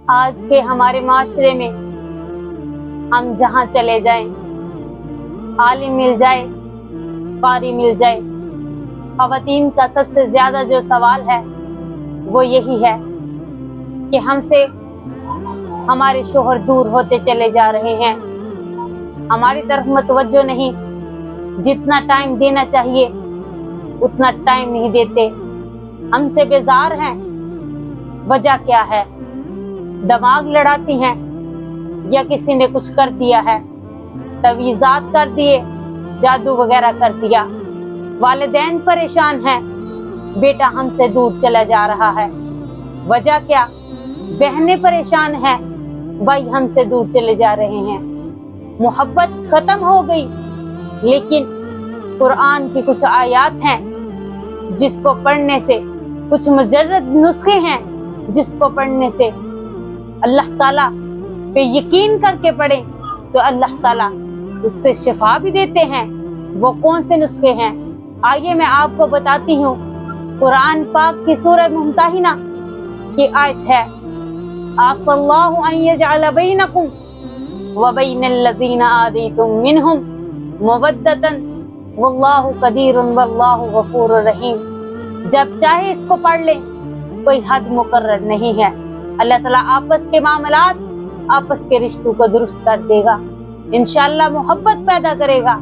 آج کے ہمارے معاشرے میں ہم جہاں چلے جائیں، عالم مل جائے، قاری مل جائے، خواتین کا سب سے زیادہ جو سوال ہے وہ یہی ہے کہ ہم سے ہمارے شوہر دور ہوتے چلے جا رہے ہیں، ہماری طرف متوجہ نہیں، جتنا ٹائم دینا چاہیے اتنا ٹائم نہیں دیتے، ہم سے بیزار ہیں۔ وجہ کیا ہے؟ دماغ لڑاتی ہیں یا کسی نے کچھ کر دیا ہے، تویزات کر دیے، جادو وغیرہ کر دیا۔ والدین پریشان ہیں، بیٹا ہم سے دور چلا جا رہا ہے۔ وجہ کیا؟ بہنیں پریشان ہیں، بھائی ہم سے دور چلے جا رہے ہیں۔ محبت ختم ہو گئی، لیکن قرآن کی کچھ آیات ہیں جس کو پڑھنے سے، کچھ مجرد نسخے ہیں جس کو پڑھنے سے اللہ تعالیٰ پہ یقین کر کے پڑھیں تو اللہ تعالیٰ اس سے شفا بھی دیتے ہیں۔ وہ کون سے نسخے ہیں؟ آئیے میں آپ کو بتاتی ہوں۔ قرآن پاک کی سورہ ممتحنہ کی آیت ہے، عسى الله أن يجعل بينكم وبين الذين آذيتم منهم مودة والله قدير والله غفور رحيم۔ جب چاہے اس کو پڑھ لیں، کوئی حد مقرر نہیں ہے۔ اللہ تعالیٰ آپس کے معاملات، آپس کے رشتوں کو درست کر دے گا، انشاءاللہ محبت پیدا کرے گا۔